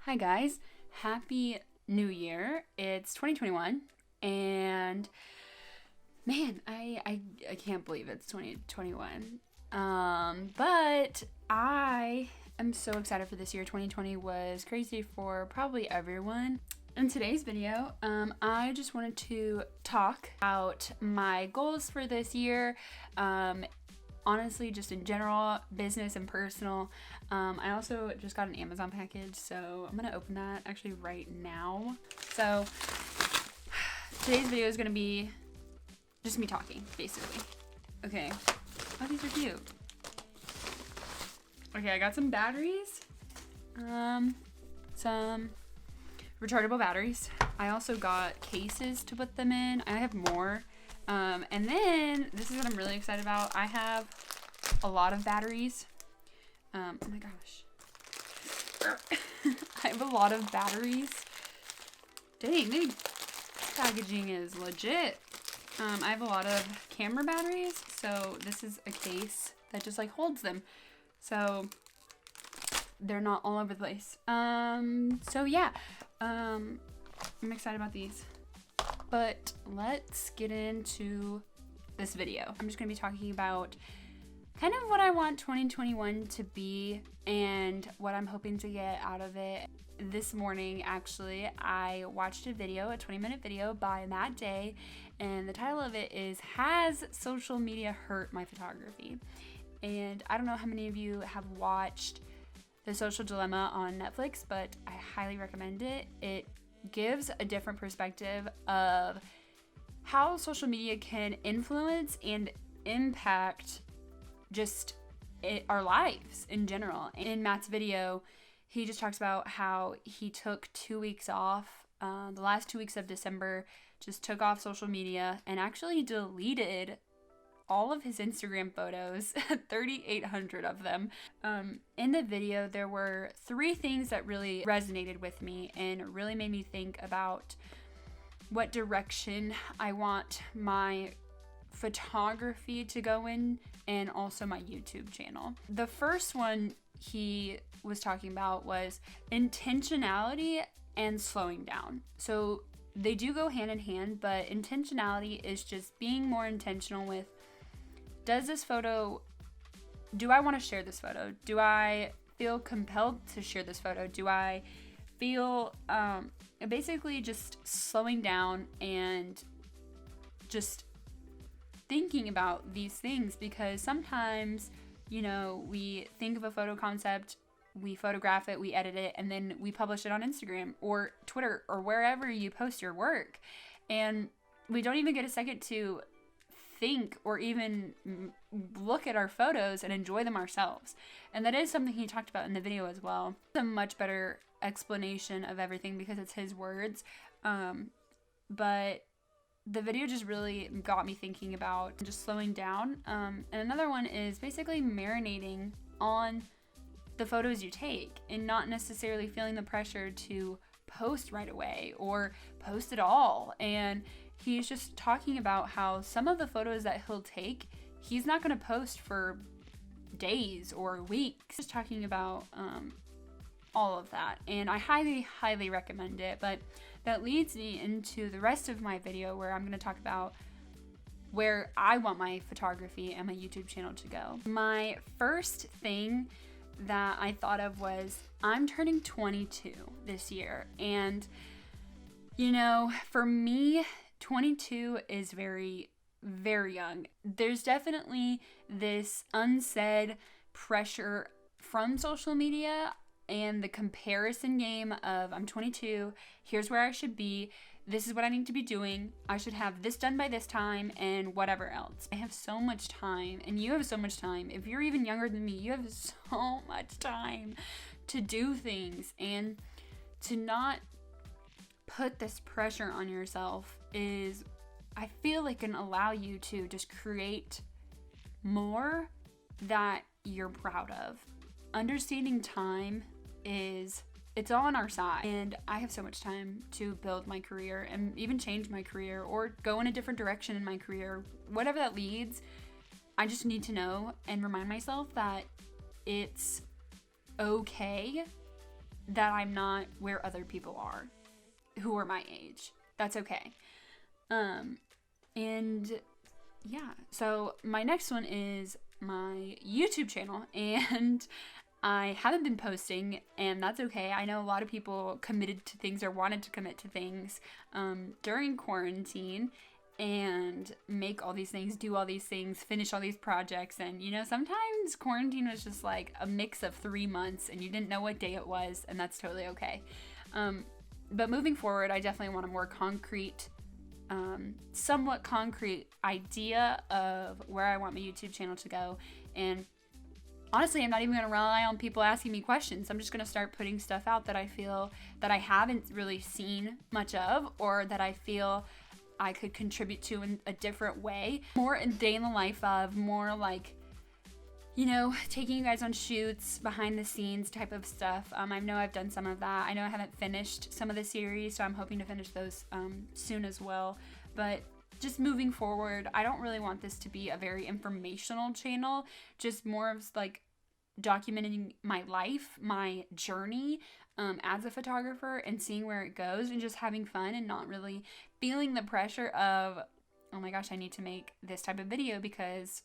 Hi guys, happy new year. It's 2021 and man, I can't believe it's 2021. But I am so excited for this year. 2020 was crazy for probably everyone. In today's video, I just wanted to talk about my goals for this year. Honestly, just in general, business and personal. I also just got an Amazon package, so I'm gonna open that actually right now. So today's video is gonna be just me talking, basically. Okay. Oh, these are cute. Okay, I got some batteries. Some rechargeable batteries. I also got cases to put them in. I have more. And then, this is what I'm really excited about. I have a lot of batteries. Oh my gosh. I have a lot of batteries. Dang, the packaging is legit. I have a lot of camera batteries. So this is a case that just like holds them. So they're not all over the place. So yeah, I'm excited about these. But let's get into this video. I'm just going to be talking about kind of what I want 2021 to be and what I'm hoping to get out of it. This morning, actually, I watched a 20-minute video by Matt Day, and the title of it is "Has Social Media Hurt My Photography?" And I don't know how many of you have watched The Social Dilemma on Netflix, but I highly recommend it. It gives a different perspective of how social media can influence and impact just our lives in general. In Matt's video, he just talks about how he took 2 weeks off, the last 2 weeks of December, just took off social media and actually deleted all of his Instagram photos, 3,800 of them. In the video, there were 3 things that really resonated with me and really made me think about what direction I want my photography to go in and also my YouTube channel. The first one he was talking about was intentionality and slowing down. So they do go hand in hand, but intentionality is just being more intentional with, do I want to share this photo? Do I feel compelled to share this photo? Do I feel, basically just slowing down and just thinking about these things, because sometimes, we think of a photo concept, we photograph it, we edit it, and then we publish it on Instagram or Twitter or wherever you post your work. And we don't even get a second to think or even look at our photos and enjoy them ourselves. And that is something he talked about in the video as well. It's a much better explanation of everything because it's his words. But the video just really got me thinking about just slowing down. And another one is basically marinating on the photos you take and not necessarily feeling the pressure to post right away or post at all. And he's just talking about how some of the photos that he'll take, he's not going to post for days or weeks. Just talking about all of that. And I highly, highly recommend it. But that leads me into the rest of my video where I'm going to talk about where I want my photography and my YouTube channel to go. My first thing that I thought of was I'm turning 22 this year. And, for me, 22 is very, very young. There's definitely this unsaid pressure from social media and the comparison game of I'm 22, here's where I should be, this is what I need to be doing, I should have this done by this time, and whatever else. I have so much time, and you have so much time. If you're even younger than me, you have so much time to do things, and to not put this pressure on yourself is, I feel like, can allow you to just create more that you're proud of. Understanding time it's all on our side, and I have so much time to build my career and even change my career or go in a different direction in my career. Whatever that leads, I just need to know and remind myself that it's okay that I'm not where other people are who are my age. That's okay. And yeah, so my next one is my YouTube channel, and I haven't been posting, and that's okay. I know a lot of people committed to things or wanted to commit to things during quarantine and make all these things, do all these things, finish all these projects. And, you know, sometimes quarantine was just like a mix of 3 months and you didn't know what day it was, and that's totally okay. But moving forward, I definitely want a more concrete, somewhat concrete idea of where I want my YouTube channel to go. And honestly, I'm not even going to rely on people asking me questions. I'm just going to start putting stuff out that I feel that I haven't really seen much of, or that I feel I could contribute to in a different way. More a day in the life of, more like, you know, taking you guys on shoots, behind the scenes type of stuff. I know I've done some of that. I know I haven't finished some of the series, so I'm hoping to finish those soon as well. But just moving forward, I don't really want this to be a very informational channel, just more of like documenting my life, my journey as a photographer, and seeing where it goes, and just having fun and not really feeling the pressure of, oh my gosh, I need to make this type of video because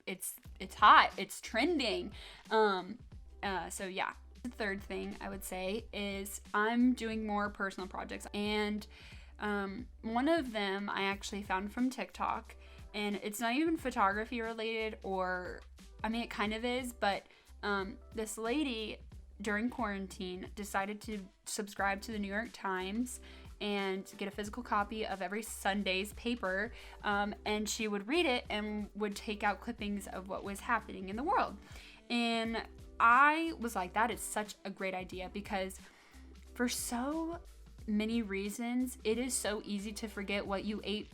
it's hot, it's trending. So yeah. The third thing I would say is I'm doing more personal projects, and one of them I actually found from TikTok, and it's not even photography related, or I mean, it kind of is, but this lady during quarantine decided to subscribe to the New York Times and get a physical copy of every Sunday's paper, and she would read it and would take out clippings of what was happening in the world. And I was like, that is such a great idea, because for so many reasons, it is so easy to forget what you ate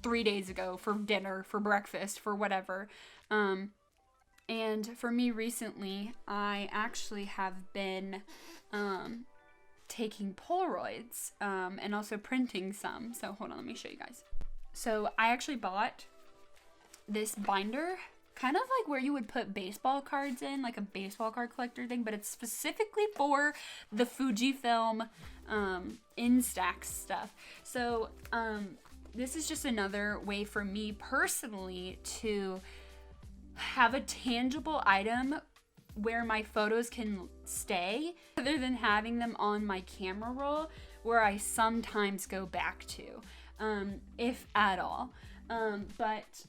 3 days ago for dinner, for breakfast, for whatever. And for me recently, I actually have been taking Polaroids and also printing some. So hold on, let me show you guys. So I actually bought this binder, kind of like where you would put baseball cards in, like a baseball card collector thing, but it's specifically for the Fujifilm Instax stuff. So this is just another way for me personally to have a tangible item where my photos can stay, rather than having them on my camera roll where I sometimes go back to, if at all. But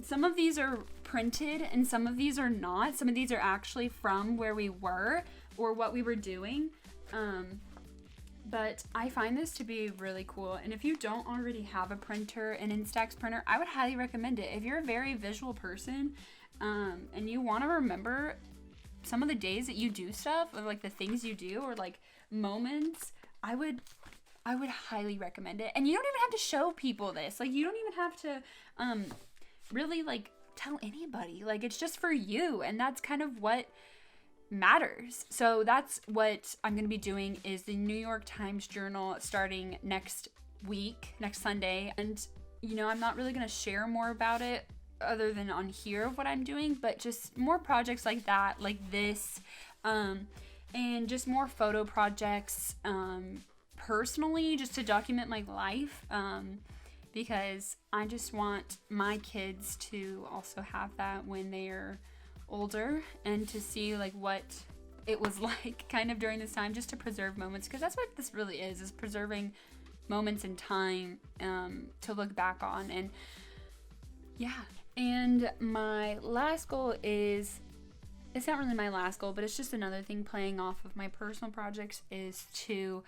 some of these are printed and some of these are not. Some of these are actually from where we were or what we were doing. But I find this to be really cool. And if you don't already have a printer, an Instax printer, I would highly recommend it. If you're a very visual person, and you want to remember some of the days that you do stuff, or like the things you do, or like moments, I would highly recommend it. And you don't even have to show people this. Like, you don't even have to really like tell anybody. Like, it's just for you, and that's kind of what matters. So that's what I'm going to be doing, is the New York Times Journal starting next week, next Sunday. And you know, I'm not really going to share more about it other than on here of what I'm doing, but just more projects like that, like this, and just more photo projects, personally, just to document my life, because I just want my kids to also have that when they're older, and to see like what it was like kind of during this time, just to preserve moments, because that's what this really is preserving moments in time, to look back on. And yeah. And my last goal is, it's not really my last goal, but it's just another thing playing off of my personal projects, is to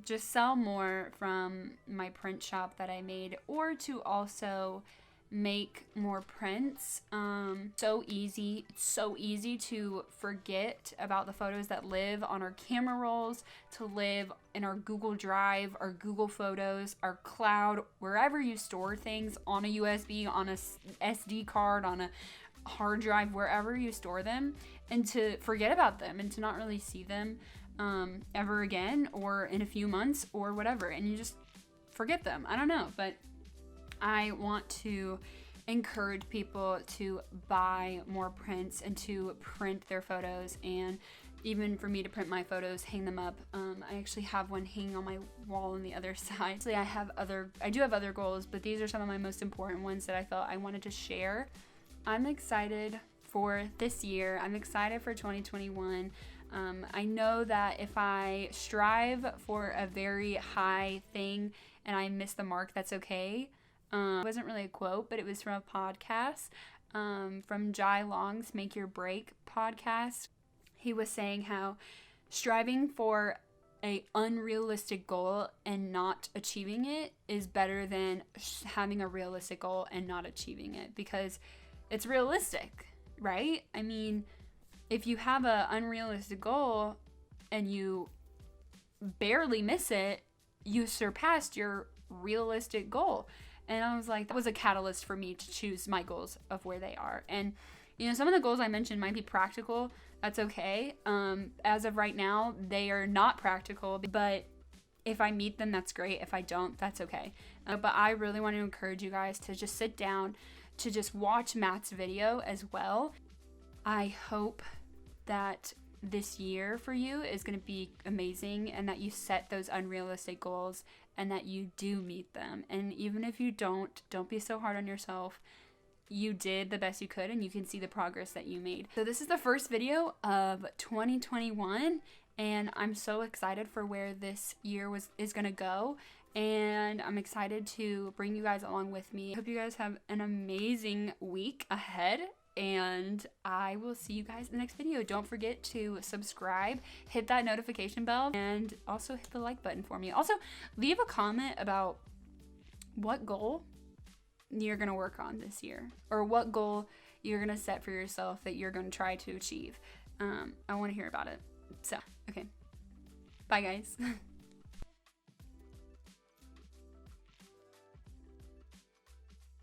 just sell more from my print shop that I made, or to also make more prints. It's so easy to forget about the photos that live on our camera rolls, to live in our Google Drive, our Google Photos, our cloud, wherever you store things, on a USB, on a SD card, on a hard drive, wherever you store them, and to forget about them and to not really see them ever again, or in a few months or whatever, and you just forget them. I don't know, but I want to encourage people to buy more prints and to print their photos, and even for me to print my photos, hang them up. I actually have one hanging on my wall on the other side. Actually, I do have other goals, but these are some of my most important ones that I felt I wanted to share. I'm excited for this year. I'm excited for 2021. I know that if I strive for a very high thing and I miss the mark, that's okay. It wasn't really a quote, but it was from a podcast from Jai Long's Make Your Break podcast. He was saying how striving for a unrealistic goal and not achieving it is better than having a realistic goal and not achieving it, because it's realistic, right? I mean, if you have an unrealistic goal and you barely miss it, you surpassed your realistic goal. And I was like, that was a catalyst for me to choose my goals of where they are. And, you know, some of the goals I mentioned might be practical. That's okay. As of right now, they are not practical, but if I meet them, that's great. If I don't, that's okay. But I really want to encourage you guys to just sit down, to just watch Matt's video as well. I hope that this year for you is going to be amazing, and that you set those unrealistic goals and that you do meet them. And even if you don't be so hard on yourself. You did the best you could, and you can see the progress that you made. So this is the first video of 2021, and I'm so excited for where this year is going to go. And I'm excited to bring you guys along with me. I hope you guys have an amazing week ahead, and I will see you guys in the next video. Don't forget to subscribe, hit that notification bell, and also hit the like button for me. Also, leave a comment about what goal you're going to work on this year, or what goal you're going to set for yourself that you're going to try to achieve. I want to hear about it. So, okay. Bye, guys.